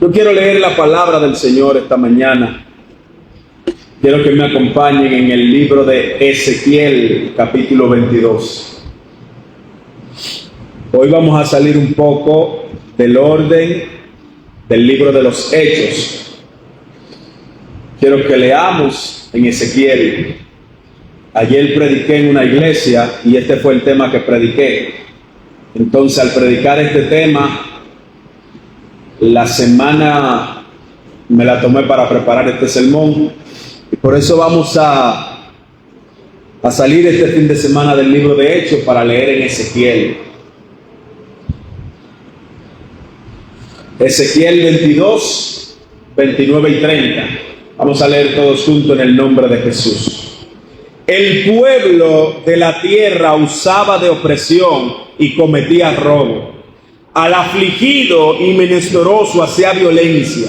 Yo quiero leer la palabra del Señor esta mañana. Quiero que me acompañen en el libro de Ezequiel, capítulo 22. Hoy vamos a salir un poco del orden del libro de los Hechos. Quiero que leamos en Ezequiel. Ayer prediqué en una iglesia y este fue el tema que prediqué. Entonces, al predicar este tema, la semana me la tomé para preparar este sermón. Y por eso vamos a salir este fin de semana del libro de Hechos para leer en Ezequiel. Ezequiel 22, 29 y 30. Vamos a leer todos juntos en el nombre de Jesús. El pueblo de la tierra usaba de opresión y cometía robo. Al afligido y menesteroso hacía violencia,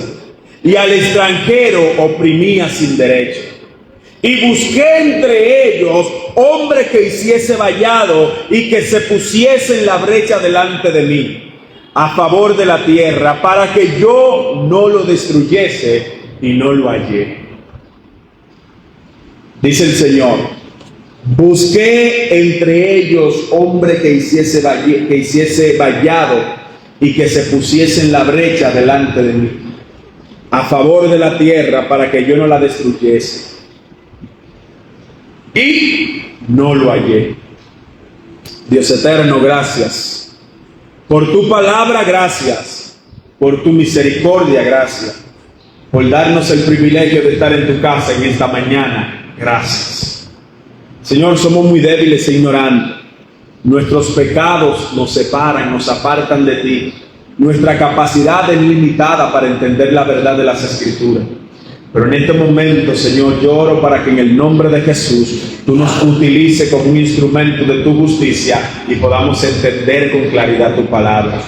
y al extranjero oprimía sin derecho. Y busqué entre ellos hombre que hiciese vallado y que se pusiese en la brecha delante de mí, a favor de la tierra, para que yo no lo destruyese, y no lo hallé. Dice el Señor: busqué entre ellos hombre que hiciese vallado y que se pusiese en la brecha delante de mí, a favor de la tierra, para que yo no la destruyese, y no lo hallé. Dios eterno, gracias por tu palabra, gracias por tu misericordia, gracias por darnos el privilegio de estar en tu casa en esta mañana. Gracias, Señor. Somos muy débiles e ignorantes. Nuestros pecados nos separan, nos apartan de ti. Nuestra capacidad es limitada para entender la verdad de las Escrituras. Pero en este momento, Señor, yo oro para que en el nombre de Jesús tú nos utilices como un instrumento de tu justicia y podamos entender con claridad tu palabra.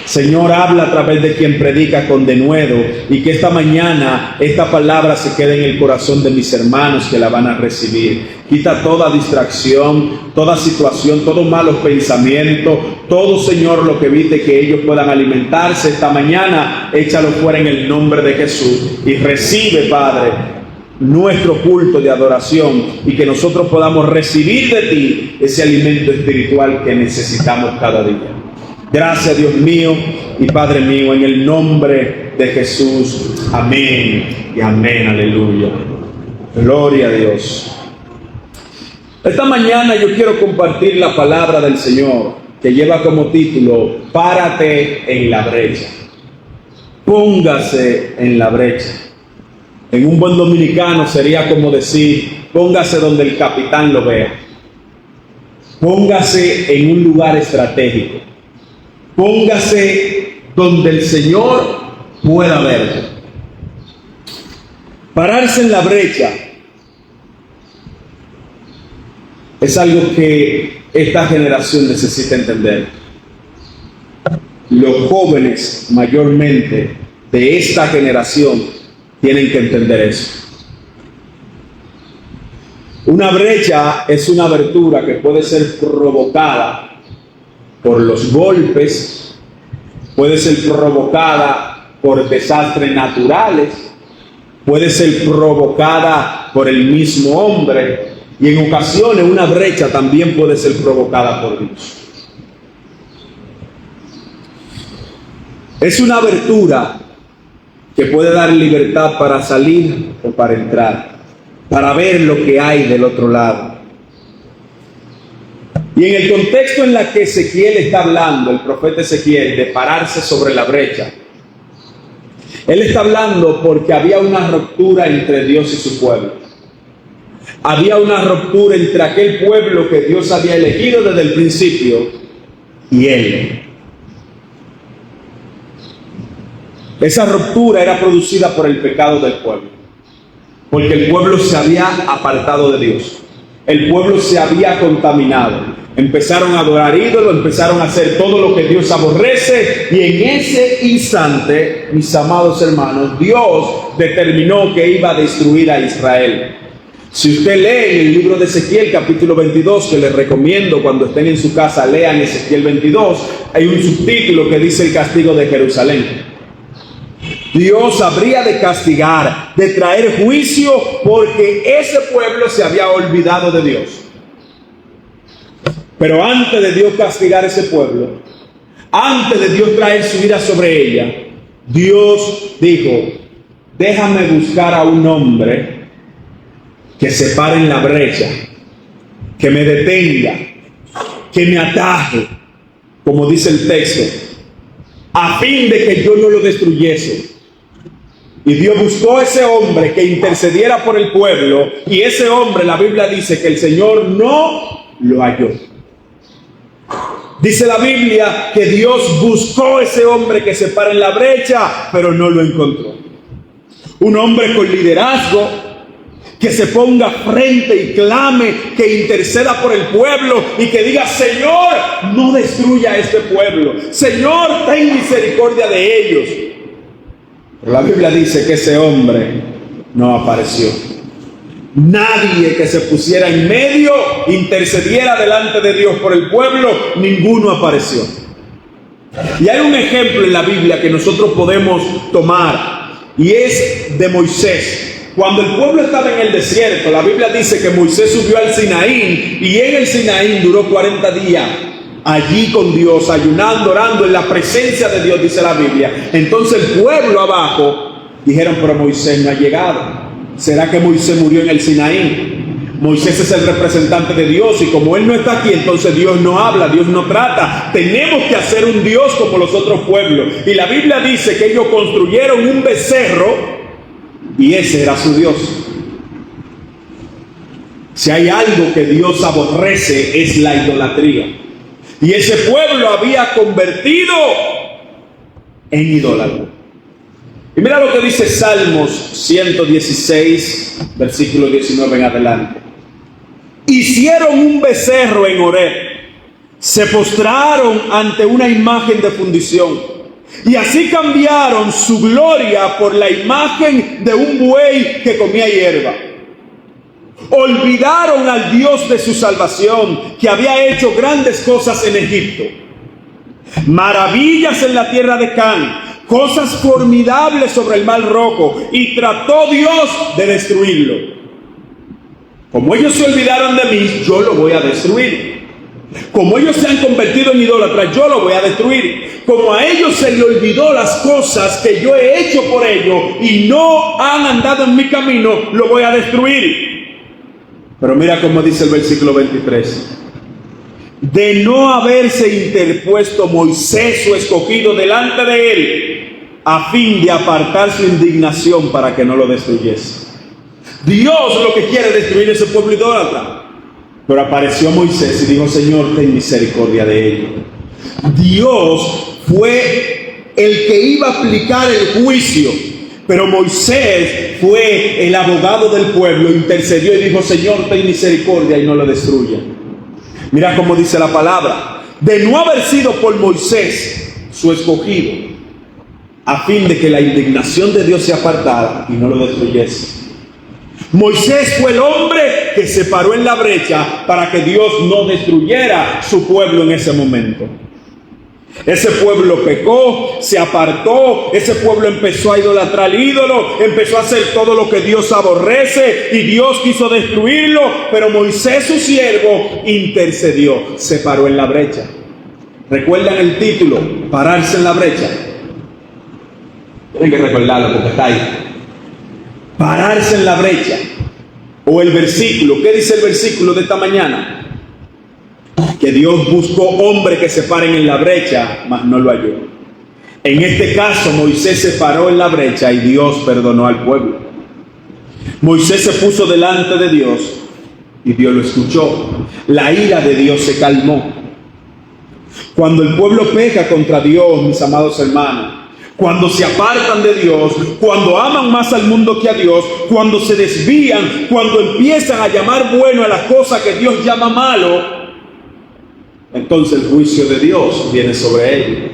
Señor, habla a través de quien predica con denuedo, y que esta mañana esta palabra se quede en el corazón de mis hermanos que la van a recibir. Quita toda distracción, toda situación, todo malos pensamientos, todo, Señor, lo que evite que ellos puedan alimentarse esta mañana. Échalo fuera en el nombre de Jesús y recibe, Padre, nuestro culto de adoración, y que nosotros podamos recibir de ti ese alimento espiritual que necesitamos cada día. Gracias, Dios mío y Padre mío, en el nombre de Jesús. Amén y amén. Aleluya. Gloria a Dios. Esta mañana yo quiero compartir la palabra del Señor, que lleva como título: párate en la brecha. Póngase en la brecha. En un buen dominicano sería como decir: póngase donde el capitán lo vea. Póngase en un lugar estratégico. Póngase donde el Señor pueda verlo. Pararse en la brecha es algo que esta generación necesita entender. Los jóvenes mayormente de esta generación tienen que entender eso. Una brecha es una abertura que puede ser provocada por los golpes, puede ser provocada por desastres naturales, puede ser provocada por el mismo hombre, y en ocasiones una brecha también puede ser provocada por Dios. Es una abertura que puede dar libertad para salir o para entrar, para ver lo que hay del otro lado. Y en el contexto en la que Ezequiel está hablando, el profeta Ezequiel, de pararse sobre la brecha, él está hablando porque había una ruptura entre Dios y su pueblo. Había una ruptura entre aquel pueblo que Dios había elegido desde el principio y él. Esa ruptura era producida por el pecado del pueblo, porque el pueblo se había apartado de Dios. El pueblo se había contaminado. Empezaron a adorar ídolos, empezaron a hacer todo lo que Dios aborrece, y en ese instante, mis amados hermanos, Dios determinó que iba a destruir a Israel. Si usted lee en el libro de Ezequiel, capítulo 22, que les recomiendo cuando estén en su casa, lean Ezequiel 22, hay un subtítulo que dice: el castigo de Jerusalén. Dios habría de castigar, de traer juicio, porque ese pueblo se había olvidado de Dios. Pero antes de Dios castigar ese pueblo, antes de Dios traer su ira sobre ella, Dios dijo: déjame buscar a un hombre que se pare en la brecha, que me detenga, que me ataje, como dice el texto, a fin de que yo no lo destruyese. Y Dios buscó a ese hombre que intercediera por el pueblo, y ese hombre, la Biblia dice que el Señor no lo halló. Dice la Biblia que Dios buscó a ese hombre que se para en la brecha, pero no lo encontró. Un hombre con liderazgo, que se ponga frente y clame, que interceda por el pueblo y que diga: Señor, no destruya a este pueblo, Señor, ten misericordia de ellos. Pero la Biblia dice que ese hombre no apareció. Nadie que se pusiera en medio, intercediera delante de Dios por el pueblo, ninguno apareció. Y hay un ejemplo en la Biblia que nosotros podemos tomar, y es de Moisés. Cuando el pueblo estaba en el desierto, la Biblia dice que Moisés subió al Sinaí, y en el Sinaí duró 40 días allí con Dios, ayunando, orando en la presencia de Dios, dice la Biblia. Entonces el pueblo abajo dijeron: pero Moisés no ha llegado. ¿Será que Moisés murió en el Sinaí? Moisés es el representante de Dios, y como él no está aquí, entonces Dios no habla, Dios no trata. Tenemos que hacer un Dios como los otros pueblos. Y la Biblia dice que ellos construyeron un becerro, y ese era su Dios. Si hay algo que Dios aborrece, es la idolatría. Y ese pueblo había convertido en idólatra. Y mira lo que dice Salmos 116, versículo 19 en adelante. Hicieron un becerro en Horeb, se postraron ante una imagen de fundición, y así cambiaron su gloria por la imagen de un buey que comía hierba. Olvidaron al Dios de su salvación, que había hecho grandes cosas en Egipto, maravillas en la tierra de Canaán, cosas formidables sobre el mar Rojo, y trató Dios de destruirlo. Como ellos se olvidaron de mí, yo lo voy a destruir. Como ellos se han convertido en idólatras, yo lo voy a destruir. Como a ellos se les olvidó las cosas que yo he hecho por ellos y no han andado en mi camino, lo voy a destruir. Pero mira cómo dice el versículo 23. De no haberse interpuesto Moisés, su escogido, delante de él, a fin de apartar su indignación para que no lo destruyese. Dios lo que quiere es destruir ese pueblo idólatra. Pero apareció Moisés y dijo: Señor, ten misericordia de ellos. Dios fue el que iba a aplicar el juicio, pero Moisés fue el abogado del pueblo, intercedió y dijo: Señor, ten misericordia y no lo destruya. Mira cómo dice la palabra: de no haber sido por Moisés, su escogido, a fin de que la indignación de Dios se apartara y no lo destruyese. Moisés fue el hombre que se paró en la brecha para que Dios no destruyera su pueblo en ese momento. Ese pueblo pecó, se apartó, ese pueblo empezó a idolatrar al ídolo, empezó a hacer todo lo que Dios aborrece, y Dios quiso destruirlo, pero Moisés, su siervo, intercedió, se paró en la brecha. ¿Recuerdan el título? Pararse en la brecha. Tienen que recordarlo porque está ahí. Pararse en la brecha. O el versículo, ¿qué dice el versículo de esta mañana? Que Dios buscó hombres que se paren en la brecha, mas no lo halló. En este caso, Moisés se paró en la brecha y Dios perdonó al pueblo. Moisés se puso delante de Dios y Dios lo escuchó. La ira de Dios se calmó. Cuando el pueblo peca contra Dios, mis amados hermanos, cuando se apartan de Dios, cuando aman más al mundo que a Dios, cuando se desvían, cuando empiezan a llamar bueno a las cosas que Dios llama malo, entonces el juicio de Dios viene sobre ellos.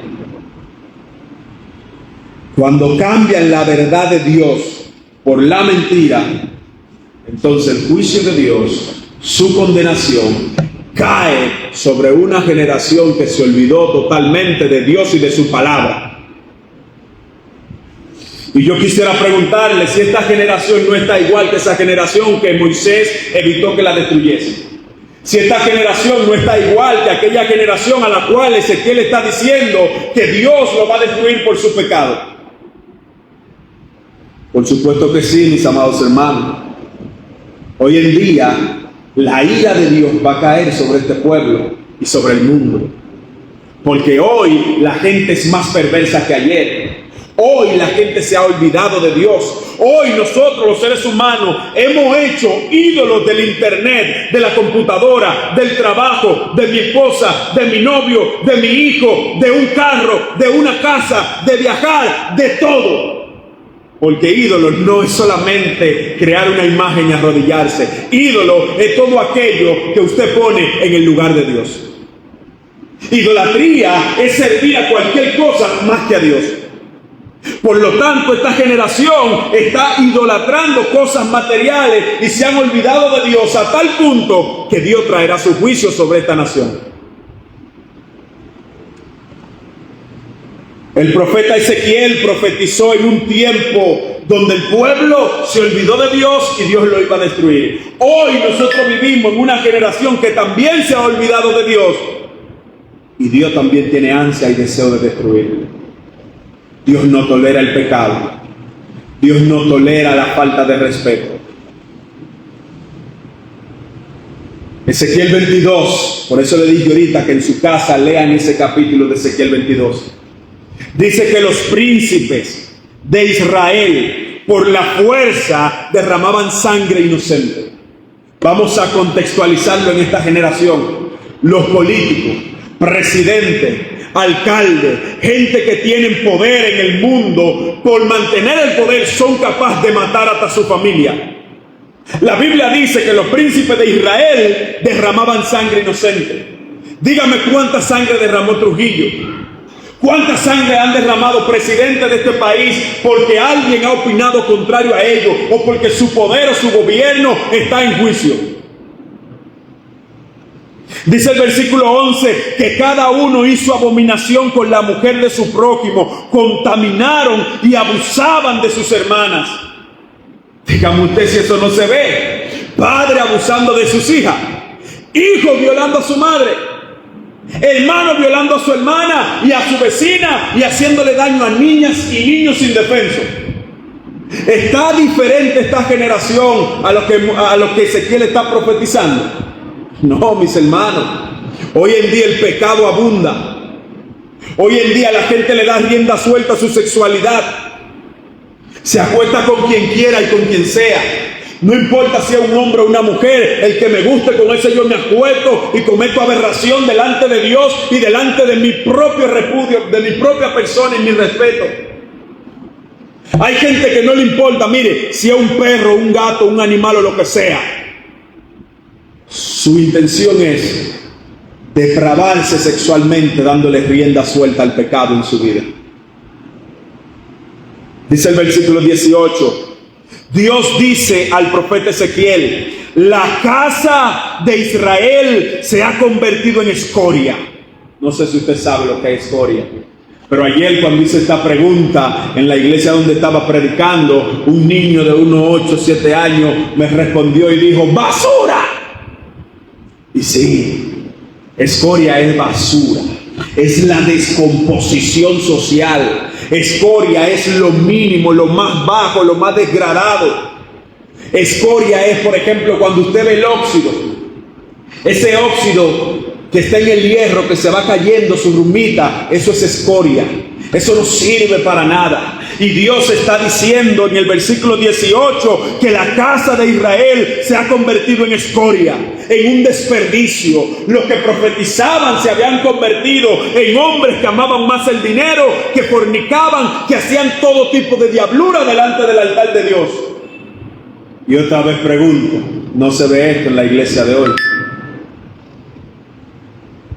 Cuando cambian la verdad de Dios por la mentira, entonces el juicio de Dios, su condenación, cae sobre una generación que se olvidó totalmente de Dios y de su palabra. Y yo quisiera preguntarle si esta generación no está igual que esa generación que Moisés evitó que la destruyese. Si esta generación no está igual que aquella generación a la cual Ezequiel está diciendo que Dios lo va a destruir por su pecado. Por supuesto que sí, mis amados hermanos. Hoy en día, la ira de Dios va a caer sobre este pueblo y sobre el mundo. Porque hoy la gente es más perversa que ayer. Hoy la gente se ha olvidado de Dios. Hoy nosotros los seres humanos hemos hecho ídolos del internet, de la computadora, del trabajo, de mi esposa, de mi novio, de mi hijo, de un carro, de una casa, de viajar, de todo. Porque ídolo no es solamente crear una imagen y arrodillarse. Ídolo es todo aquello que usted pone en el lugar de Dios. Idolatría es servir a cualquier cosa más que a Dios. Por lo tanto, esta generación está idolatrando cosas materiales y se han olvidado de Dios a tal punto que Dios traerá su juicio sobre esta nación. El profeta Ezequiel profetizó en un tiempo donde el pueblo se olvidó de Dios y Dios lo iba a destruir. Hoy nosotros vivimos en una generación que también se ha olvidado de Dios y Dios también tiene ansia y deseo de destruirlo. Dios no tolera el pecado. Dios no tolera la falta de respeto. Ezequiel 22, por eso le dije ahorita que en su casa lean ese capítulo de Ezequiel 22. Dice que los príncipes de Israel por la fuerza derramaban sangre inocente. Vamos a contextualizarlo en esta generación. Los políticos, presidentes, alcaldes, gente que tienen poder en el mundo, por mantener el poder son capaces de matar hasta su familia. La Biblia dice que los príncipes de Israel derramaban sangre inocente. Dígame cuánta sangre derramó Trujillo. ¿Cuánta sangre han derramado presidentes de este país porque alguien ha opinado contrario a ellos o porque su poder o su gobierno está en juicio? Dice el versículo 11 que cada uno hizo abominación con la mujer de su prójimo, contaminaron y abusaban de sus hermanas. Dígame usted si eso no se ve. Padre abusando de sus hijas, hijo violando a su madre, hermano violando a su hermana y a su vecina y haciéndole daño a niñas y niños indefensos. ¿Está diferente esta generación a lo que Ezequiel está profetizando? No, mis hermanos. Hoy en día el pecado abunda. Hoy en día la gente le da rienda suelta a su sexualidad. Se acuesta con quien quiera y con quien sea. No importa si es un hombre o una mujer, el que me guste, con ese yo me acuesto y cometo aberración delante de Dios y delante de mi propio repudio, de mi propia persona y mi respeto. Hay gente que no le importa, mire, si es un perro, un gato, un animal o lo que sea. Su intención es depravarse sexualmente, dándole rienda suelta al pecado en su vida. Dice el versículo 18. Dios dice al profeta Ezequiel: la casa de Israel se ha convertido en escoria. No sé si usted sabe lo que es escoria, pero ayer cuando hice esta pregunta en la iglesia donde estaba predicando, un niño de unos 8 o 7 años me respondió y dijo: ¡basura! Y sí, escoria es basura, es la descomposición social. Escoria es lo mínimo, lo más bajo, lo más degradado. Escoria es, por ejemplo, cuando usted ve el óxido, ese óxido que está en el hierro, que se va cayendo su rumita, eso es escoria. Eso no sirve para nada. Y Dios está diciendo en el versículo 18 que la casa de Israel se ha convertido en escoria, en un desperdicio. Los que profetizaban se habían convertido en hombres que amaban más el dinero, que fornicaban, que hacían todo tipo de diablura delante del altar de Dios. Y otra vez pregunto, ¿no se ve esto en la iglesia de hoy?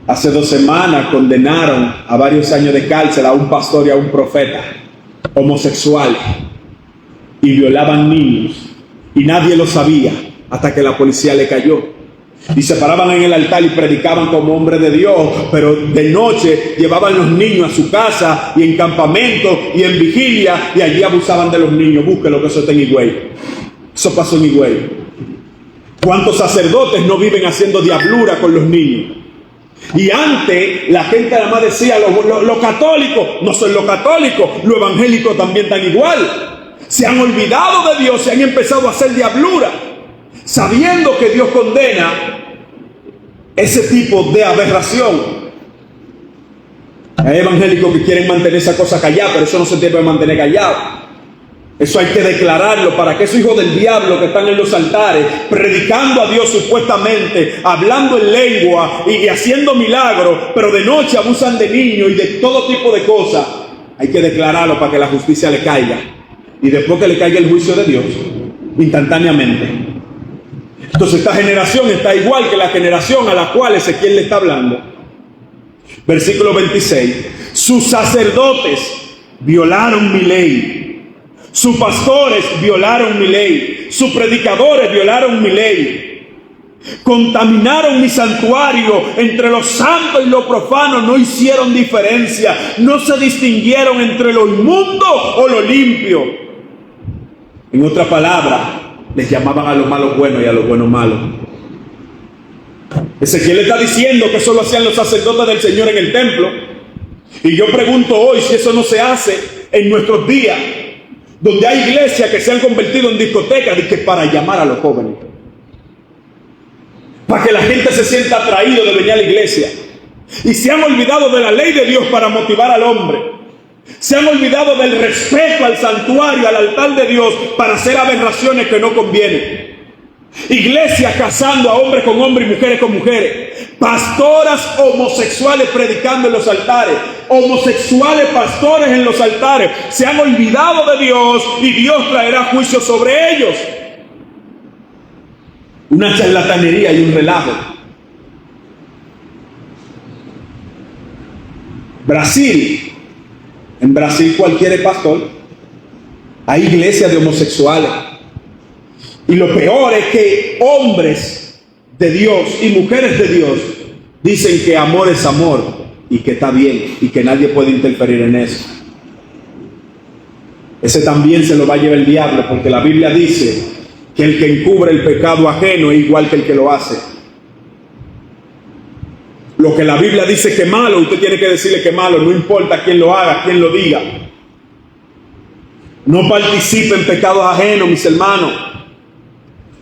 Hace 2 semanas condenaron a varios años de cárcel a un pastor y a un profeta homosexuales y violaban niños y nadie lo sabía hasta que la policía le cayó. Y se paraban en el altar y predicaban como hombres de Dios, pero de noche llevaban los niños a su casa y en campamento y en vigilia, y allí abusaban de los niños. Búsquelo, que eso está en Higüey. Eso pasó en Higüey. ¿Cuántos sacerdotes no viven haciendo diablura con los niños? Y antes la gente nada más decía, los católicos no son los católicos, los evangélicos también están igual. Se han olvidado de Dios, se han empezado a hacer diablura, sabiendo que Dios condena ese tipo de aberración. Hay evangélicos que quieren mantener esa cosa callada, pero eso no se debe mantener callado. Eso hay que declararlo para que esos hijos del diablo que están en los altares, predicando a Dios supuestamente, hablando en lengua y haciendo milagros, pero de noche abusan de niños y de todo tipo de cosas. Hay que declararlo para que la justicia le caiga. Y después que le caiga el juicio de Dios, instantáneamente. Entonces esta generación está igual que la generación a la cual Ezequiel le está hablando. Versículo 26. Sus sacerdotes violaron mi ley. Sus pastores violaron mi ley. Sus predicadores violaron mi ley. Contaminaron mi santuario. Entre lo santo y lo profano no hicieron diferencia. No se distinguieron entre lo inmundo o lo limpio. En otra palabra, les llamaban a los malos buenos y a los buenos malos. Ezequiel está diciendo que eso lo hacían los sacerdotes del Señor en el templo. Y yo pregunto hoy si eso no se hace en nuestros días, donde hay iglesias que se han convertido en discotecas y que para llamar a los jóvenes, para que la gente se sienta atraído de venir a la iglesia. Y se han olvidado de la ley de Dios para motivar al hombre. Se han olvidado del respeto al santuario, al altar de Dios, para hacer aberraciones que no convienen. Iglesias casando a hombres con hombres y mujeres con mujeres. Pastoras homosexuales predicando en los altares. Homosexuales pastores en los altares. Se han olvidado de Dios y Dios traerá juicio sobre ellos. Una charlatanería y un relajo. Brasil. En Brasil cualquier pastor. Hay iglesias de homosexuales. Y lo peor es que hombres de Dios y mujeres de Dios dicen que amor es amor y que está bien y que nadie puede interferir en eso. Ese también se lo va a llevar el diablo, porque la Biblia dice que el que encubre el pecado ajeno es igual que el que lo hace. Lo que la Biblia dice que es malo, usted tiene que decirle que es malo, no importa quién lo haga, quién lo diga. No participe en pecados ajenos, mis hermanos.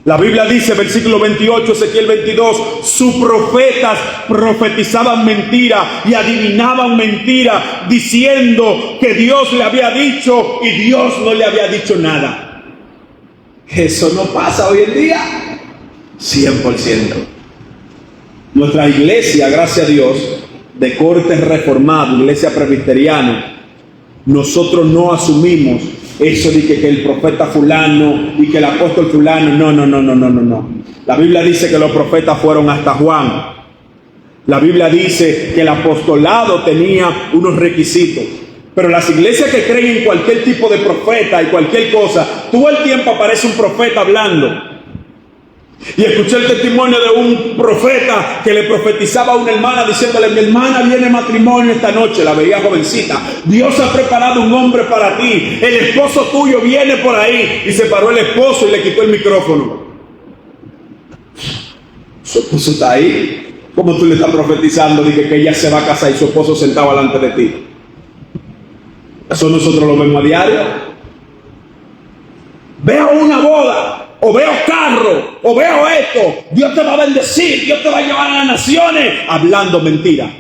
La Biblia dice, versículo 28, Ezequiel 22, sus profetas profetizaban mentira y adivinaban mentira, diciendo que Dios le había dicho y Dios no le había dicho nada. Eso no pasa hoy en día, 100%. Nuestra iglesia, gracias a Dios, de corte reformado, iglesia presbiteriana, nosotros no asumimos eso de que el profeta fulano y que el apóstol fulano. No. La Biblia dice que los profetas fueron hasta Juan. La Biblia dice que el apostolado tenía unos requisitos. Pero las iglesias que creen en cualquier tipo de profeta y cualquier cosa, todo el tiempo aparece un profeta hablando. Y escuché el testimonio de un profeta que le profetizaba a una hermana diciéndole: mi hermana viene matrimonio esta noche. La veía jovencita. Dios ha preparado un hombre para ti. El esposo tuyo viene por ahí. Y se paró el esposo y le quitó el micrófono. Su esposo está ahí. ¿Cómo tú le estás profetizando? Dije que ella se va a casar y su esposo sentado delante de ti. Eso nosotros lo vemos a diario. Veo una boda, o veo carro, o veo esto, Dios te va a bendecir, Dios te va a llevar a las naciones, hablando mentira.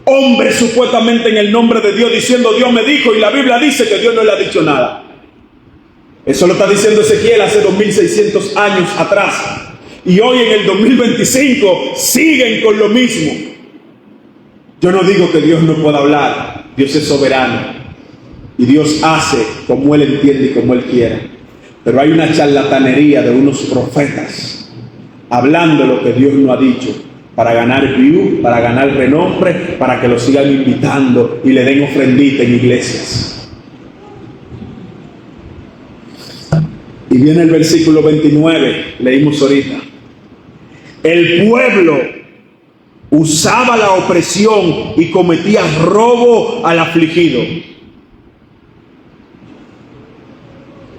Hombres supuestamente en el nombre de Dios diciendo Dios me dijo, y la Biblia dice que Dios no le ha dicho nada. Eso lo está diciendo Ezequiel hace 2600 años atrás, y hoy en el 2025 siguen con lo mismo. Yo no digo que Dios no pueda hablar, Dios es soberano y Dios hace como Él entiende y como Él quiere. Pero hay una charlatanería de unos profetas hablando lo que Dios no ha dicho, para ganar view, para ganar renombre, para que lo sigan invitando y le den ofrendita en iglesias. Y viene el versículo 29, leímos ahorita. El pueblo usaba la opresión y cometía robo al afligido.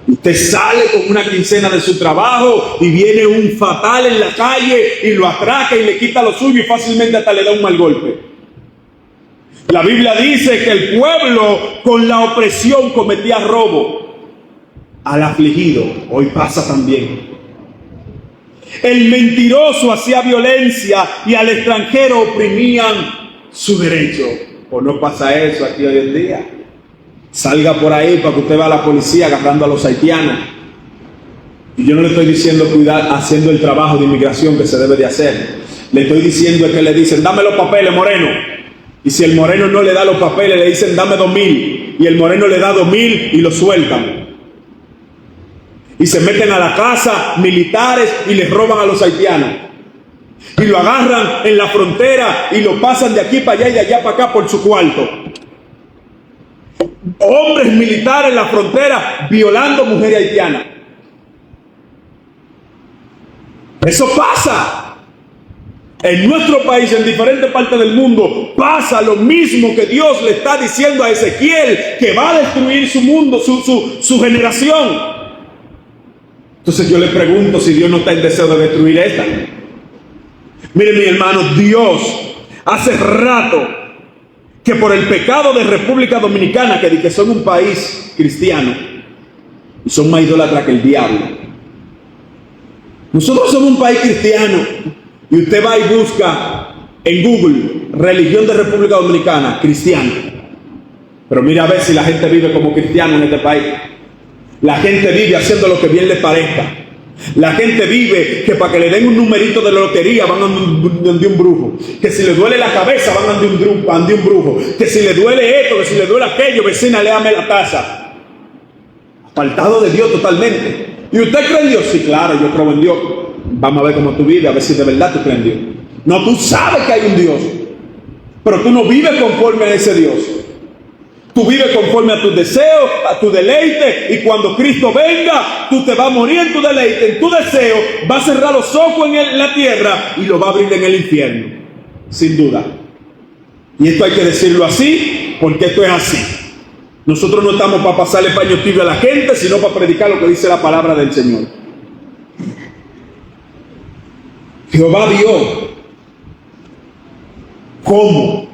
Usted sale con una quincena de su trabajo y viene un fatal en la calle y lo atraca y le quita lo suyo y fácilmente hasta le da un mal golpe. La Biblia dice que el pueblo con la opresión cometía robo al afligido. Hoy pasa también. El mentiroso hacía violencia y al extranjero oprimían su derecho. ¿O no pasa eso aquí hoy en día? Salga por ahí para que usted vea a la policía agarrando a los haitianos. Y yo no le estoy diciendo cuidar haciendo el trabajo de inmigración que se debe de hacer. Le estoy diciendo que le dicen, dame los papeles, moreno. Y si el moreno no le da los papeles, le dicen, dame 2,000. Y el moreno le da 2,000 y lo sueltan. Y se meten a la casa militares y les roban a los haitianos. Y lo agarran en la frontera y lo pasan de aquí para allá y de allá para acá por su cuarto. Hombres militares en la frontera violando mujeres haitianas. Eso pasa. En nuestro país, en diferentes partes del mundo, pasa lo mismo que Dios le está diciendo a Ezequiel, que va a destruir su mundo, su generación. Entonces yo le pregunto si Dios no está en deseo de destruir esta. Miren, mi hermano, Dios hace rato que por el pecado de República Dominicana, que son un país cristiano y son más idólatras que el diablo. Nosotros somos un país cristiano y usted va y busca en Google religión de República Dominicana, cristiana. Pero mira a ver si la gente vive como cristiano en este país. La gente vive haciendo lo que bien le parezca. La gente vive que para que le den un numerito de la lotería van a donde un brujo. Que si le duele la cabeza van a donde un brujo. Que si le duele esto, que si le duele aquello, vecina, léame la taza. Apartado de Dios totalmente. ¿Y usted cree en Dios? Sí, claro, yo creo en Dios. Vamos a ver cómo tú vives, a ver si de verdad tú crees en Dios. No, tú sabes que hay un Dios, pero tú no vives conforme a ese Dios. Tú vives conforme a tus deseos, a tu deleite, y cuando Cristo venga, tú te vas a morir en tu deleite, en tu deseo, va a cerrar los ojos en la tierra y lo va a abrir en el infierno, sin duda. Y esto hay que decirlo así, porque esto es así. Nosotros no estamos para pasarle paño tibio a la gente, sino para predicar lo que dice la palabra del Señor. Jehová vio cómo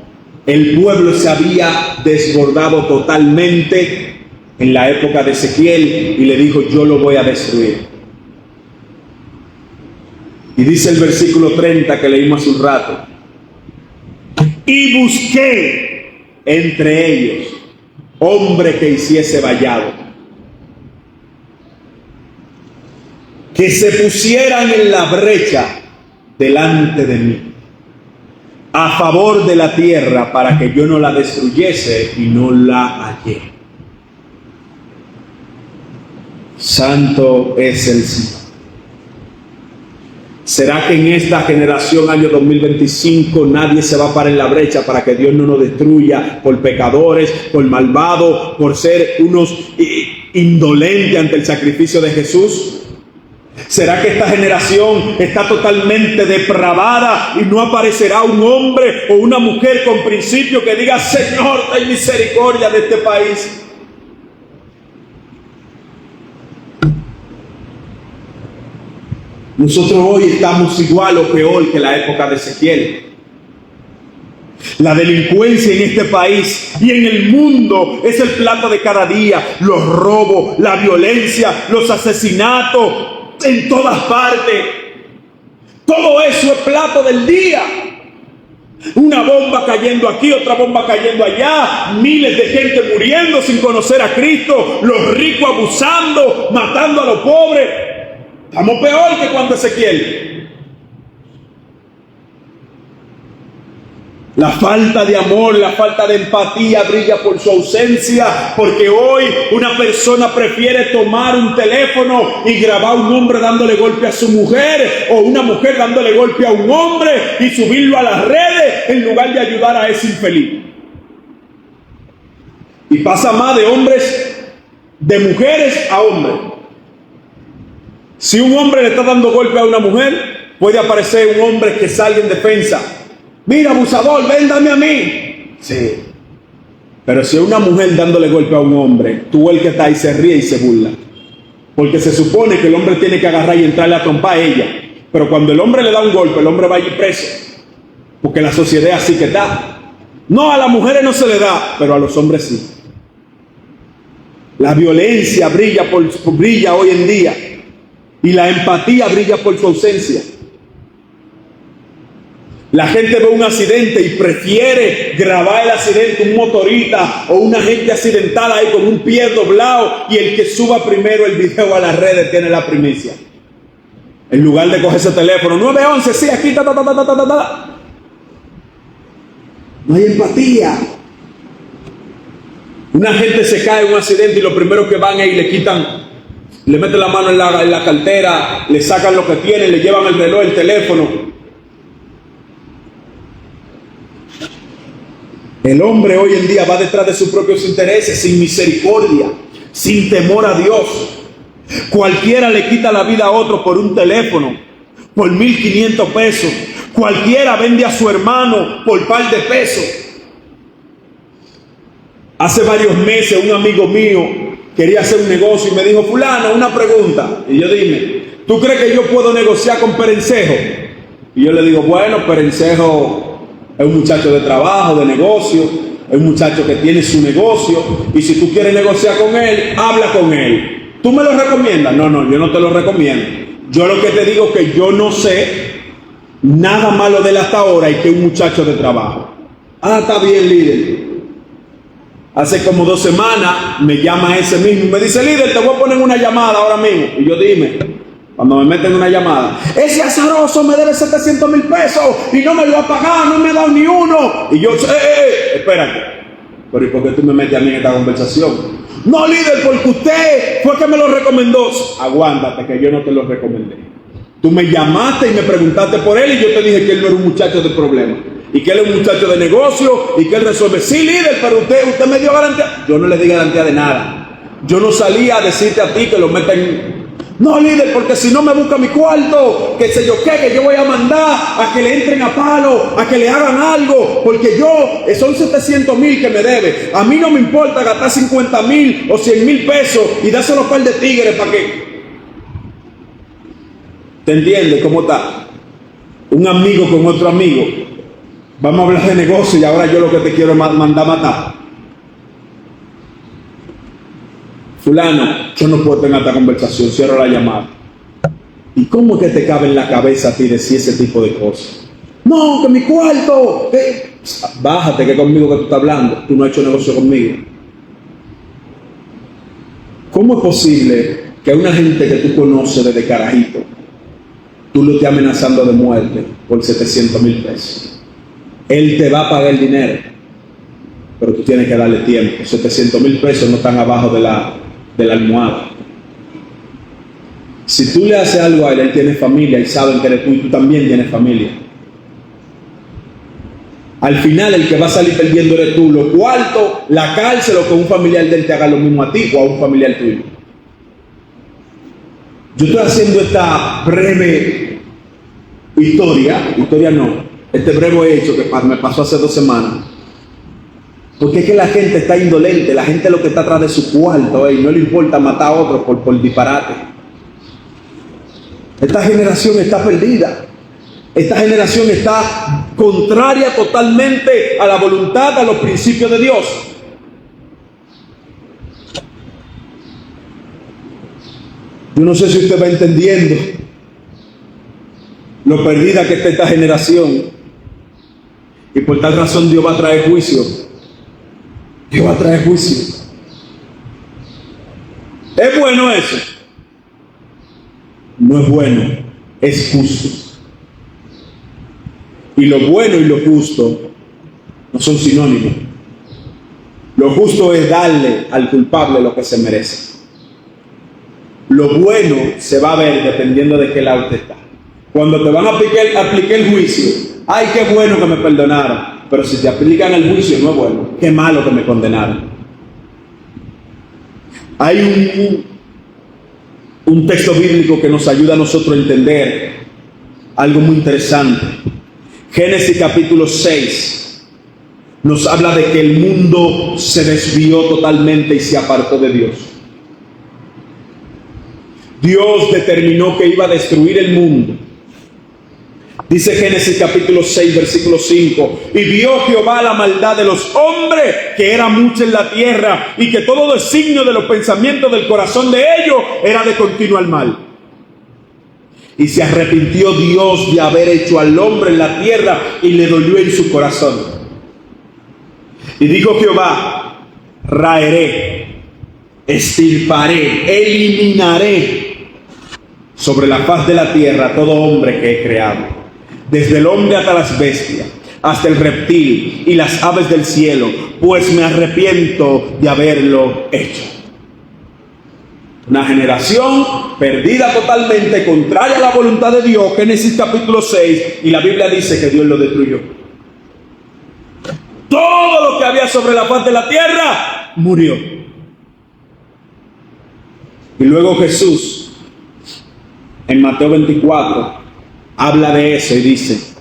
el pueblo se había desbordado totalmente en la época de Ezequiel y le dijo, yo lo voy a destruir. Y dice el versículo 30 que leímos hace un rato, y busqué entre ellos hombre que hiciese vallado, que se pusieran en la brecha delante de mí, a favor de la tierra, para que yo no la destruyese, y no la hallé. Santo es el Señor. ¿Será que en esta generación, año 2025, nadie se va a parar en la brecha para que Dios no nos destruya por pecadores, por malvados, por ser unos indolentes ante el sacrificio de Jesús? ¿Será que esta generación está totalmente depravada y no aparecerá un hombre o una mujer con principio que diga, Señor, ten misericordia de este país? Nosotros hoy estamos igual o peor que la época de Ezequiel. La delincuencia en este país y en el mundo es el plato de cada día. Los robos, la violencia, los asesinatos, en todas partes. Todo eso es plato del día. Una bomba cayendo aquí, otra bomba cayendo allá, miles de gente muriendo sin conocer a Cristo, los ricos abusando, matando a los pobres. Estamos peor que cuando Ezequiel. La falta de amor, la falta de empatía brilla por su ausencia, porque hoy una persona prefiere tomar un teléfono y grabar a un hombre dándole golpe a su mujer, o una mujer dándole golpe a un hombre y subirlo a las redes en lugar de ayudar a ese infeliz. Y pasa más de hombres, de mujeres a hombres. Si un hombre le está dando golpe a una mujer, Puede aparecer un hombre que salga en defensa. Mira, abusador, ven, dame a mí. Sí. Pero si es una mujer dándole golpe a un hombre, tú el que está ahí se ríe y se burla. Porque se supone que el hombre tiene que agarrar y entrarle a trompar a ella. Pero cuando el hombre le da un golpe, el hombre va a ir preso. Porque la sociedad es así que está. No, a las mujeres no se le da, pero a los hombres sí. La violencia brilla hoy en día. Y la empatía brilla por su ausencia. La gente ve un accidente y prefiere grabar el accidente, un motorista o una gente accidentada ahí con un pie doblado, y el que suba primero el video a las redes tiene la primicia. En lugar de coger ese teléfono, 911, sí, aquí, No hay empatía. Una gente se cae en un accidente y lo primero que van es y le quitan, le meten la mano en la cartera, le sacan lo que tienen, le llevan el reloj, el teléfono. El hombre hoy en día va detrás de sus propios intereses, sin misericordia, sin temor a Dios. Cualquiera le quita la vida a otro por un teléfono, por 1,500 pesos. Cualquiera vende a su hermano por par de pesos. Hace varios meses un amigo mío quería hacer un negocio y me dijo: fulano, una pregunta. Y yo: dime, ¿tú crees que yo puedo negociar con Perencejo? Y yo le digo: bueno, Perencejo es un muchacho de trabajo, de negocio, es un muchacho que tiene su negocio, y si tú quieres negociar con él, habla con él. ¿Tú me lo recomiendas? No, yo no te lo recomiendo. Yo lo que te digo es que yo no sé nada malo de él hasta ahora, y que es un muchacho de trabajo. Ah, está bien, líder. Hace como 2 semanas me llama ese mismo y me dice: líder, te voy a poner una llamada ahora mismo. Y yo: dime. Cuando me meten una llamada: ese azaroso me debe 700,000 pesos y no me lo ha pagado, no me ha dado ni uno. Y yo: espérate, pero ¿y por qué tú me metes a mí en esta conversación? No, líder, porque usted fue que me lo recomendó. Aguántate, que yo no te lo recomendé. Tú me llamaste y me preguntaste por él, y yo te dije que él no era un muchacho de problemas, y que él es un muchacho de negocio, y que él resuelve. Sí, líder, pero usted me dio garantía. Yo no le di garantía de nada. Yo no salía a decirte a ti que lo meten. No, líder, porque si no me busca mi cuarto, que sé yo qué, que yo voy a mandar a que le entren a palo, a que le hagan algo, porque son 700,000 que me debe. A mí no me importa gastar 50,000 o 100,000 pesos y dárselo a un par de tigres para que... ¿Te entiendes cómo está? Un amigo con otro amigo. Vamos a hablar de negocio y ahora yo lo que te quiero es mandar a matar. Fulano, yo no puedo tener esta conversación, cierro la llamada. ¿Y cómo es que te cabe en la cabeza a ti decir ese tipo de cosas? No, que mi cuarto. Bájate, que conmigo que tú estás hablando. Tú no has hecho negocio conmigo. ¿Cómo es posible que a una gente que tú conoces desde carajito, tú lo estés amenazando de muerte por 700,000 pesos? Él te va a pagar el dinero, pero tú tienes que darle tiempo. 700,000 pesos no están abajo de la almohada. Si tú le haces algo a él tiene familia y saben que eres tú, y tú también tienes familia. Al final el que va a salir perdiendo eres tú. Lo cuarto, la cárcel, o que un familiar de él te haga lo mismo a ti o a un familiar tuyo. Yo estoy haciendo esta breve este breve hecho que me pasó hace 2 semanas. Porque es que la gente está indolente, la gente lo que está atrás de su cuarto, y no le importa matar a otros por disparate. Esta generación está perdida. Esta generación está contraria totalmente a la voluntad, a los principios de Dios. Yo no sé si usted va entendiendo lo perdida que está esta generación. Y por tal razón Dios va a traer juicio. Dios va a traer juicio. ¿Es bueno eso? No es bueno, es justo. Y lo bueno y lo justo no son sinónimos. Lo justo es darle al culpable lo que se merece. Lo bueno se va a ver dependiendo de qué lado te está. Cuando te van a aplicar el juicio, ay, qué bueno que me perdonaron. Pero si te aplican el juicio, no es bueno. Qué malo que me condenaron. Hay un texto bíblico que nos ayuda a nosotros a entender algo muy interesante. Génesis capítulo 6 nos habla de que el mundo se desvió totalmente y se apartó de Dios. Dios determinó que iba a destruir el mundo. Dice Génesis capítulo 6, versículo 5: y vio Jehová la maldad de los hombres, que era mucha en la tierra, y que todo designio de los pensamientos del corazón de ellos era de continuo al mal. Y se arrepintió Dios de haber hecho al hombre en la tierra, y le dolió en su corazón. Y dijo Jehová: raeré, extirparé, eliminaré sobre la faz de la tierra todo hombre que he creado, desde el hombre hasta las bestias, hasta el reptil y las aves del cielo, pues me arrepiento de haberlo hecho. Una generación perdida totalmente, contraria a la voluntad de Dios. Génesis capítulo 6, y la Biblia dice que Dios lo destruyó. Todo lo que había sobre la faz de la tierra murió. Y luego Jesús, en Mateo 24, habla de eso y dice: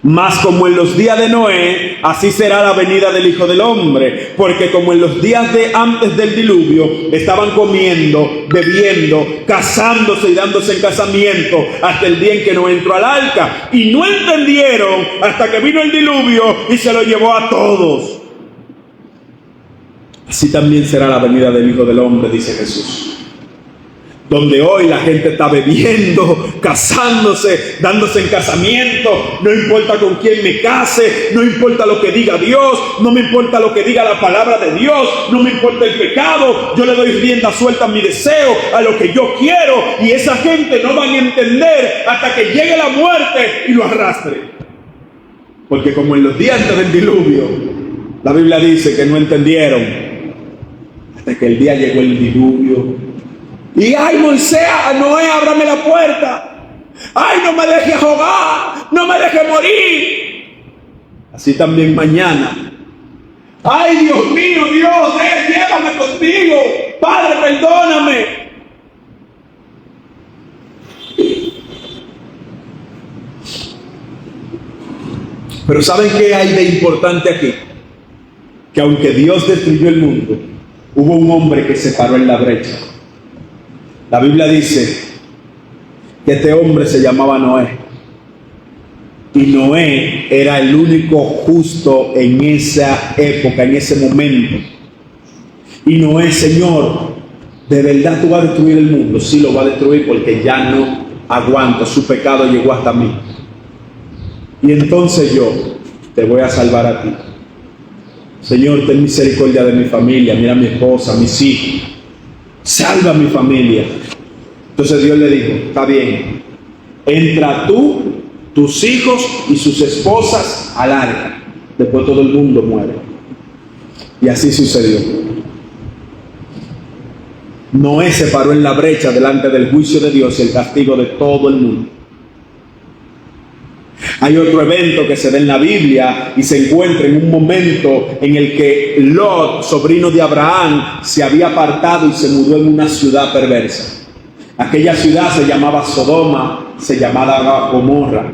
mas como en los días de Noé, así será la venida del Hijo del Hombre. Porque como en los días de antes del diluvio, estaban comiendo, bebiendo, casándose y dándose en casamiento, hasta el día en que Noé entró al arca. Y no entendieron hasta que vino el diluvio y se lo llevó a todos. Así también será la venida del Hijo del Hombre, dice Jesús. Donde hoy la gente está bebiendo, casándose, dándose en casamiento, no importa con quién me case, no importa lo que diga Dios, no me importa lo que diga la palabra de Dios, no me importa el pecado, yo le doy rienda suelta a mi deseo, a lo que yo quiero, y esa gente no van a entender hasta que llegue la muerte y lo arrastre. Porque como en los días antes del diluvio, la Biblia dice que no entendieron hasta que el día llegó el diluvio. Y ay, Moisés, Noé, ábrame la puerta. Ay, no me dejes ahogar, no me dejes morir. Así también mañana. Ay, Dios mío, Dios, llévame contigo. Padre, perdóname. Pero ¿saben qué hay de importante aquí? Que aunque Dios destruyó el mundo, hubo un hombre que se paró en la brecha. La Biblia dice que este hombre se llamaba Noé. Y Noé era el único justo en esa época, en ese momento. Y Noé: Señor, ¿de verdad tú vas a destruir el mundo? Sí, lo va a destruir porque ya no aguanto, su pecado llegó hasta mí. Y entonces yo te voy a salvar a ti. Señor, ten misericordia de mi familia, mira a mi esposa, mis hijos. Salva a mi familia. Entonces Dios le dijo: está bien, entra tú, tus hijos y sus esposas al arca. Después todo el mundo muere. Y así sucedió. Noé se paró en la brecha delante del juicio de Dios y el castigo de todo el mundo. Hay otro evento que se da en la Biblia y se encuentra en un momento en el que Lot, sobrino de Abraham, se había apartado y se mudó en una ciudad perversa. Aquella ciudad se llamaba Sodoma, se llamaba Gomorra.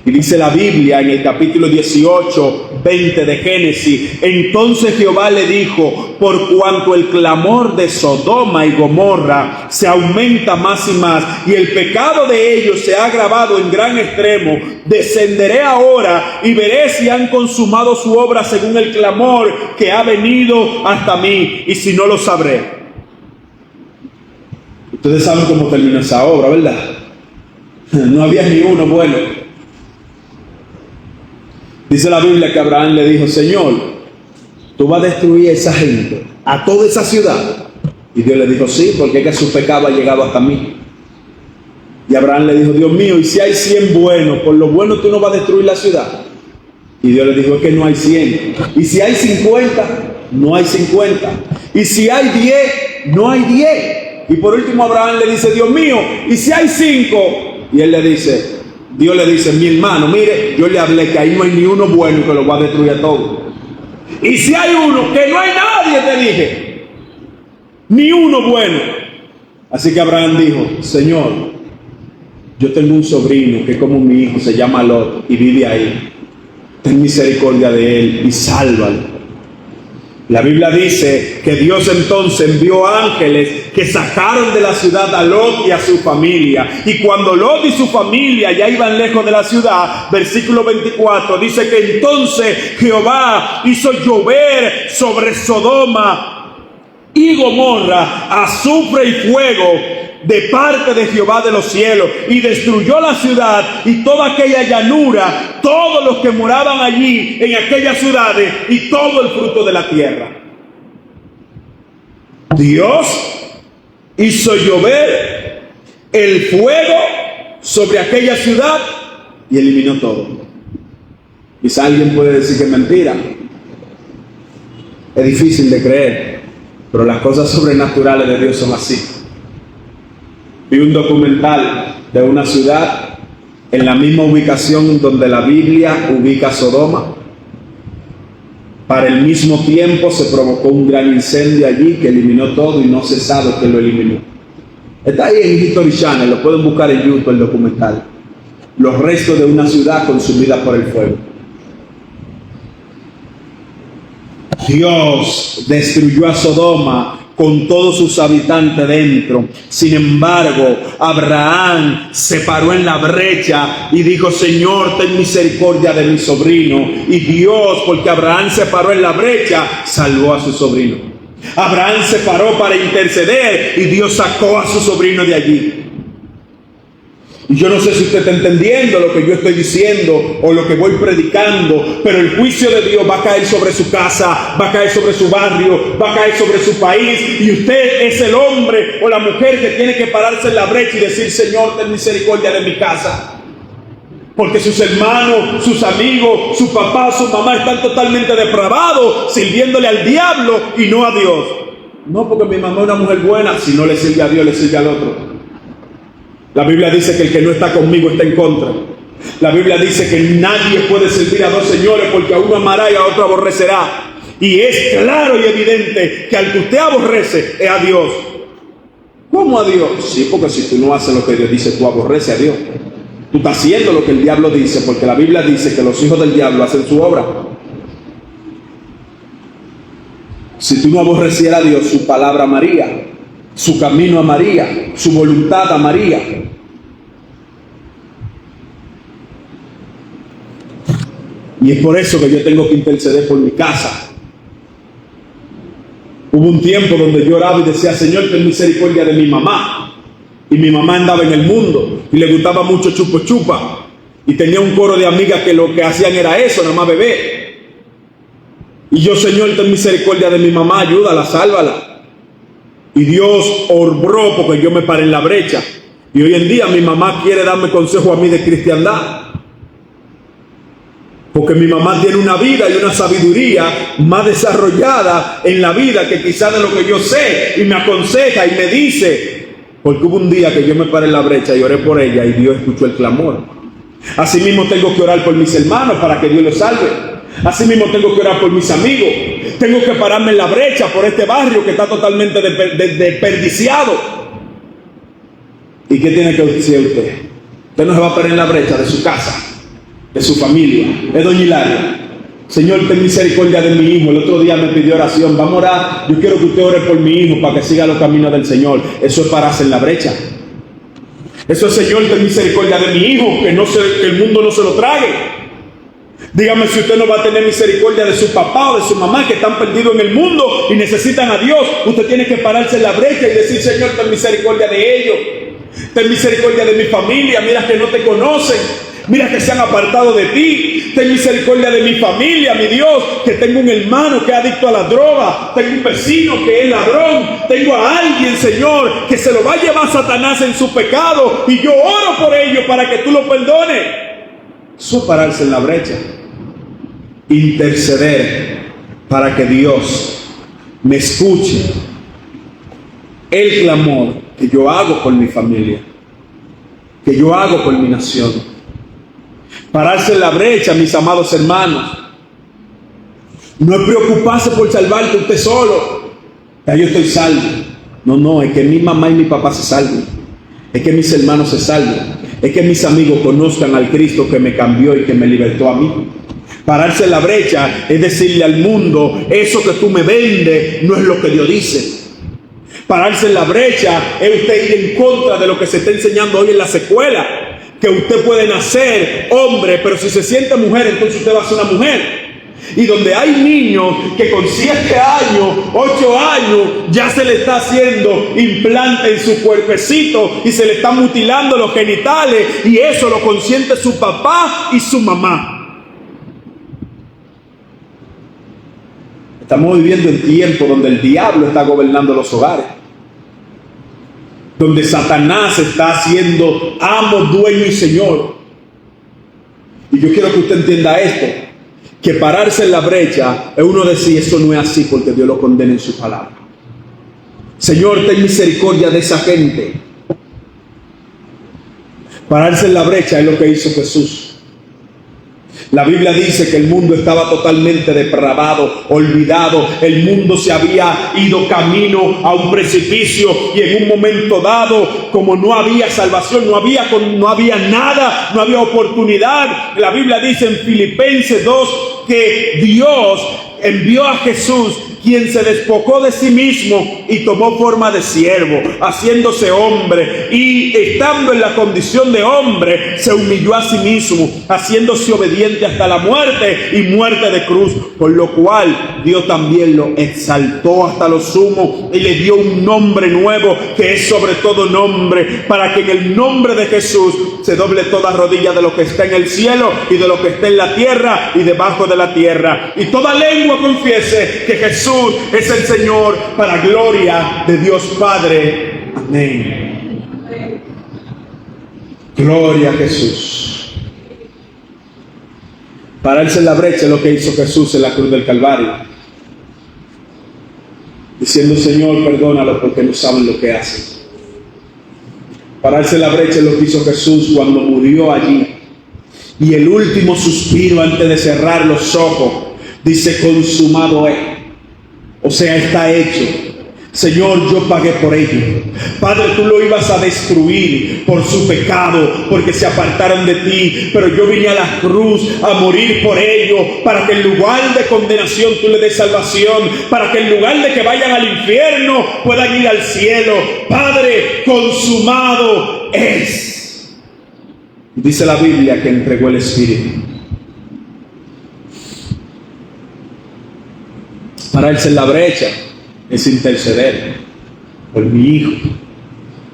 Y dice la Biblia en el capítulo 18, 20 de Génesis: entonces Jehová le dijo: por cuanto el clamor de Sodoma y Gomorra se aumenta más y más, y el pecado de ellos se ha agravado en gran extremo, descenderé ahora y veré si han consumado su obra según el clamor que ha venido hasta mí, y si no, lo sabré. Ustedes saben cómo terminó esa obra, ¿verdad? No había ni uno bueno. Dice la Biblia que Abraham le dijo: Señor, tú vas a destruir a esa gente, a toda esa ciudad. Y Dios le dijo: sí, porque es que su pecado ha llegado hasta mí. Y Abraham le dijo: Dios mío, y si hay 100 buenos, por lo bueno tú no vas a destruir la ciudad. Y Dios le dijo: es que no hay 100. Y si hay 50, no hay 50. Y si hay 10, no hay 10. Y por último Abraham le dice: Dios mío, y si hay 5. Y él le dice, Dios le dice: mi hermano, mire, yo le hablé que ahí no hay ni uno bueno y que lo va a destruir a todos. Y si hay uno, que no hay nadie, te dije, ni uno bueno. Así que Abraham dijo: Señor, yo tengo un sobrino que es como mi hijo, se llama Lot y vive ahí. Ten misericordia de él y sálvalo. La Biblia dice que Dios entonces envió ángeles que sacaron de la ciudad a Lot y a su familia. Y cuando Lot y su familia ya iban lejos de la ciudad, versículo 24, dice que entonces Jehová hizo llover sobre Sodoma y Gomorra azufre y fuego de parte de Jehová de los cielos, y destruyó la ciudad y toda aquella llanura, todos los que moraban allí en aquellas ciudades y todo el fruto de la tierra. Dios hizo llover el fuego sobre aquella ciudad y eliminó todo. Quizá alguien puede decir que es mentira. Es difícil de creer, pero las cosas sobrenaturales de Dios son así. Vi un documental de una ciudad en la misma ubicación donde la Biblia ubica a Sodoma. Para el mismo tiempo se provocó un gran incendio allí que eliminó todo y no se sabe qué lo eliminó. Está ahí en History Channel, lo pueden buscar en YouTube el documental. Los restos de una ciudad consumida por el fuego. Dios destruyó a Sodoma con todos sus habitantes dentro. Sin embargo, Abraham se paró en la brecha y dijo: Señor, ten misericordia de mi sobrino. Y Dios, porque Abraham se paró en la brecha, salvó a su sobrino. Abraham se paró para interceder y Dios sacó a su sobrino de allí. Y yo no sé si usted está entendiendo lo que yo estoy diciendo o lo que voy predicando, pero el juicio de Dios va a caer sobre su casa, va a caer sobre su barrio, va a caer sobre su país, y usted es el hombre o la mujer que tiene que pararse en la brecha y decir: Señor, ten misericordia de mi casa. Porque sus hermanos, sus amigos, su papá, su mamá están totalmente depravados, sirviéndole al diablo y no a Dios. No porque mi mamá es una mujer buena, si no le sirve a Dios, le sirve al otro. La Biblia dice que el que no está conmigo está en contra. La Biblia dice que nadie puede servir a dos señores, porque a uno amará y a otro aborrecerá. Y es claro y evidente que al que usted aborrece es a Dios. ¿Cómo a Dios? Sí, porque si tú no haces lo que Dios dice, tú aborreces a Dios. Tú estás haciendo lo que el diablo dice, porque la Biblia dice que los hijos del diablo hacen su obra. Si tú no aborrecieras a Dios, su palabra amaría, su camino amaría, su voluntad amaría. Y es por eso que yo tengo que interceder por mi casa. Hubo un tiempo donde yo oraba y decía: Señor, ten misericordia de mi mamá. Y mi mamá andaba en el mundo y le gustaba mucho chupo chupa. Y tenía un coro de amigas que lo que hacían era eso, nada más beber. Y yo: Señor, ten misericordia de mi mamá, ayúdala, sálvala. Y Dios obró porque yo me paré en la brecha. Y hoy en día mi mamá quiere darme consejo a mí de cristiandad. Porque mi mamá tiene una vida y una sabiduría más desarrollada en la vida que quizás de lo que yo sé. Y me aconseja y me dice. Porque hubo un día que yo me paré en la brecha y oré por ella y Dios escuchó el clamor. Asimismo tengo que orar por mis hermanos para que Dios los salve. Asimismo tengo que orar por mis amigos. Tengo que pararme en la brecha por este barrio que está totalmente desperdiciado. ¿Y qué tiene que decir usted? Usted no se va a parar en la brecha de su casa, de su familia. Es doña Hilaria: Señor, ten misericordia de mi hijo. El otro día me pidió oración. Vamos a orar. Yo quiero que usted ore por mi hijo para que siga los caminos del Señor. Eso es pararse en la brecha. Eso es: Señor, ten misericordia de mi hijo, que el mundo no se lo trague. Dígame si usted no va a tener misericordia de su papá o de su mamá, que están perdidos en el mundo y necesitan a Dios. Usted tiene que pararse en la brecha y decir: Señor, ten misericordia de ellos. Ten misericordia de mi familia. Mira que no te conocen. Mira que se han apartado de ti. Ten misericordia de mi familia, mi Dios, que tengo un hermano que es adicto a la droga. Tengo un vecino que es ladrón. Tengo a alguien, Señor, que se lo va a llevar Satanás en su pecado. Y yo oro por ello para que tú lo perdones. Eso es pararse en la brecha. Interceder para que Dios me escuche el clamor que yo hago por mi familia, que yo hago por mi nación. Pararse en la brecha, mis amados hermanos, no es preocuparse por salvarte usted solo. Ya yo estoy salvo. No, es que mi mamá y mi papá se salven. Es que mis hermanos se salven. es que mis amigos conozcan al Cristo que me cambió y que me libertó a mí. Pararse en la brecha es decirle al mundo: eso que tú me vendes no es lo que Dios dice. Pararse en la brecha es usted ir en contra de lo que se está enseñando hoy en las escuelas, que usted puede nacer hombre, pero si se siente mujer, entonces usted va a ser una mujer. Y donde hay niños que con 7 años, 8 años, ya se le está haciendo implante en su cuerpecito y se le están mutilando los genitales, y eso lo consiente su papá y su mamá. Estamos viviendo en tiempos donde el diablo está gobernando los hogares, donde Satanás está siendo amo, dueño y señor. Y yo quiero que usted entienda esto, que pararse en la brecha es uno decir: eso no es así, porque Dios lo condena en su palabra. Señor, ten misericordia de esa gente. Pararse en la brecha es lo que hizo Jesús. La Biblia dice que el mundo estaba totalmente depravado, olvidado. El mundo se había ido camino a un precipicio, y en un momento dado, como no había salvación, no había nada, no había oportunidad. La Biblia dice en Filipenses 2 que Dios envió a Jesús, quien se despojó de sí mismo y tomó forma de siervo, haciéndose hombre, y estando en la condición de hombre, se humilló a sí mismo, haciéndose obediente hasta la muerte, y muerte de cruz, por lo cual Dios también lo exaltó hasta lo sumo y le dio un nombre nuevo, que es sobre todo nombre, para que en el nombre de Jesús se doble toda rodilla de lo que está en el cielo y de lo que está en la tierra y debajo de la tierra, y toda lengua confiese que Jesús es el Señor, para gloria de Dios Padre. Amén. Gloria a Jesús. Pararse en la brecha es lo que hizo Jesús en la cruz del Calvario, diciendo: Señor, perdónalo porque no saben lo que hacen. Pararse en la brecha es lo que hizo Jesús cuando murió allí, y el último suspiro antes de cerrar los ojos dice: consumado es. O sea, está hecho. Señor, yo pagué por ello. Padre, tú lo ibas a destruir por su pecado, porque se apartaron de ti, pero yo vine a la cruz a morir por ello, para que en lugar de condenación tú le des salvación, para que en lugar de que vayan al infierno puedan ir al cielo. Padre, consumado es. Dice la Biblia que entregó el Espíritu. Pararse en la brecha es interceder por mi hijo,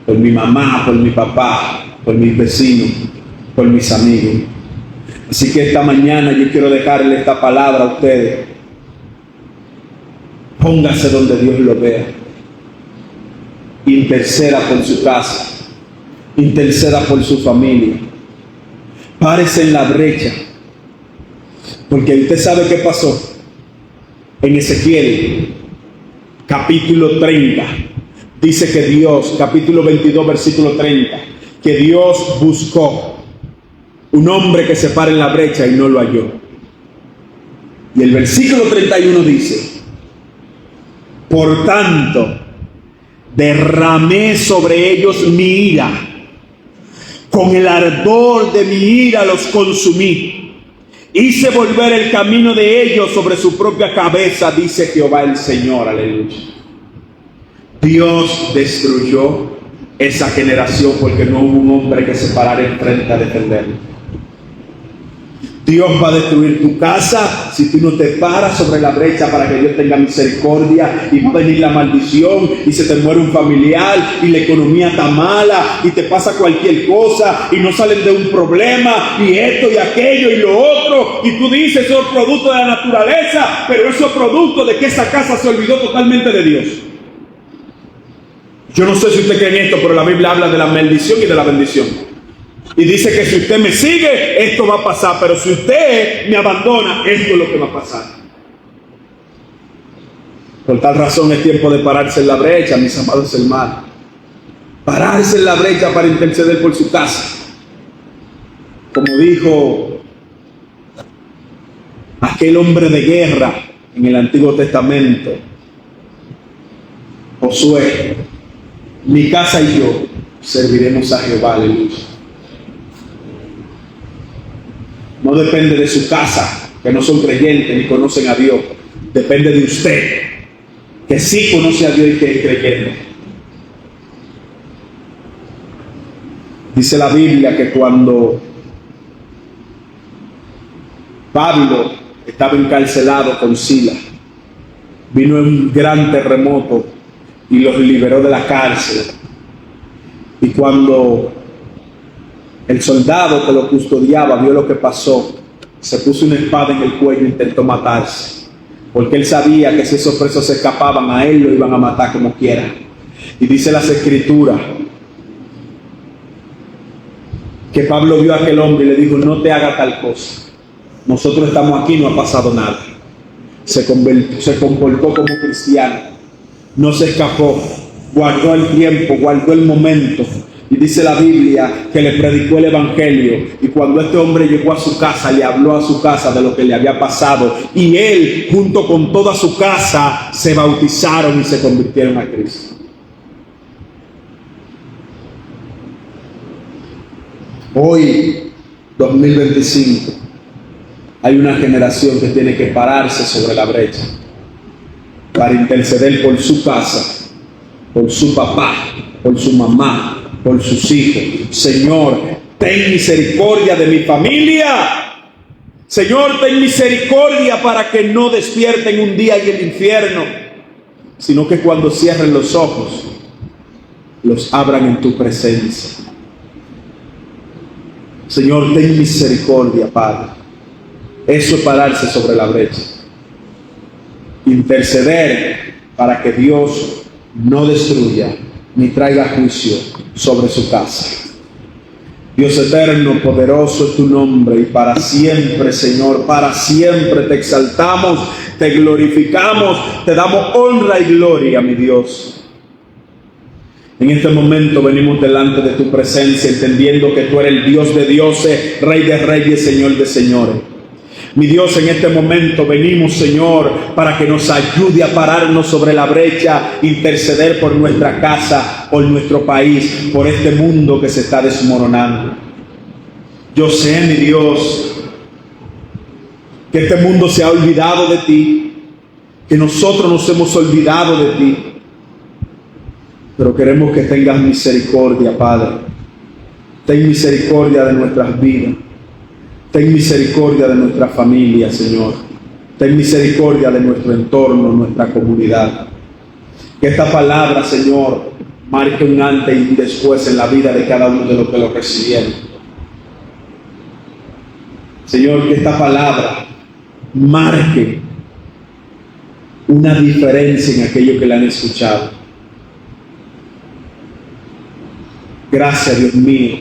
por mi mamá, por mi papá, por mis vecinos, por mis amigos. Así que esta mañana yo quiero dejarle esta palabra a ustedes. Póngase donde Dios lo vea. Interceda por su casa. Interceda por su familia. Párese en la brecha. Porque usted sabe qué pasó. En Ezequiel, capítulo 30, dice que Dios, capítulo 22, versículo 30, que Dios buscó un hombre que se pare en la brecha y no lo halló. Y el versículo 31 dice: por tanto, derramé sobre ellos mi ira, con el ardor de mi ira los consumí. Hice volver el camino de ellos sobre su propia cabeza, dice Jehová el Señor. Aleluya. Dios destruyó esa generación porque no hubo un hombre que se parara enfrente a defenderlo. Dios va a destruir tu casa si tú no te paras sobre la brecha para que Dios tenga misericordia, y va a venir la maldición y se te muere un familiar y la economía está mala y te pasa cualquier cosa y no salen de un problema y esto y aquello y lo otro, y tú dices: eso es producto de la naturaleza, pero eso es producto de que esa casa se olvidó totalmente de Dios. Yo no sé si usted cree en esto, pero la Biblia habla de la maldición y de la bendición. Y dice que si usted me sigue, esto va a pasar. Pero si usted me abandona, esto es lo que va a pasar. Por tal razón es tiempo de pararse en la brecha, mis amados hermanos. Pararse en la brecha para interceder por su casa. Como dijo aquel hombre de guerra en el Antiguo Testamento, Josué: mi casa y yo serviremos a Jehová. Aleluya. No depende de su casa, que no son creyentes ni conocen a Dios. Depende de usted, que sí conoce a Dios y que es creyente. Dice la Biblia que cuando Pablo estaba encarcelado con Silas, vino un gran terremoto y los liberó de la cárcel. Y cuando el soldado que lo custodiaba vio lo que pasó, se puso una espada en el cuello e intentó matarse, porque él sabía que si esos presos se escapaban, a él lo iban a matar como quiera. Y dice las Escrituras que Pablo vio a aquel hombre y le dijo: no te haga tal cosa, nosotros estamos aquí, no ha pasado nada. Se comportó como cristiano, no se escapó, guardó el tiempo, guardó el momento. Y dice la Biblia que le predicó el Evangelio. Y cuando este hombre llegó a su casa, le habló a su casa de lo que le había pasado. Y él, junto con toda su casa, se bautizaron y se convirtieron a Cristo. Hoy, 2025, hay una generación que tiene que pararse sobre la brecha para interceder por su casa, por su papá, por su mamá, por sus hijos. Señor, ten misericordia de mi familia. Señor, ten misericordia para que no despierten un día en el infierno, sino que cuando cierren los ojos, los abran en tu presencia. Señor, ten misericordia, Padre. Eso es pararse sobre la brecha. Interceder para que Dios no destruya ni traiga juicio sobre su casa. Dios eterno, poderoso es tu nombre, y para siempre, Señor, para siempre te exaltamos, te glorificamos, te damos honra y gloria, mi Dios. En este momento venimos delante de tu presencia, entendiendo que tú eres el Dios de dioses, Rey de reyes, Señor de señores. Mi Dios, en este momento venimos, Señor, para que nos ayude a pararnos sobre la brecha, interceder por nuestra casa, por nuestro país, por este mundo que se está desmoronando. Yo sé, mi Dios, que este mundo se ha olvidado de ti, que nosotros nos hemos olvidado de ti, pero queremos que tengas misericordia, Padre. Ten misericordia de nuestras vidas. Ten misericordia de nuestra familia, Señor. Ten misericordia de nuestro entorno, nuestra comunidad. Que esta palabra, Señor, marque un antes y un después en la vida de cada uno de los que lo recibieron. Señor, que esta palabra marque una diferencia en aquellos que la han escuchado. Gracias, Dios mío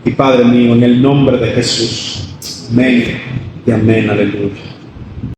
y Padre mío, en el nombre de Jesús. Amén y amén, aleluya.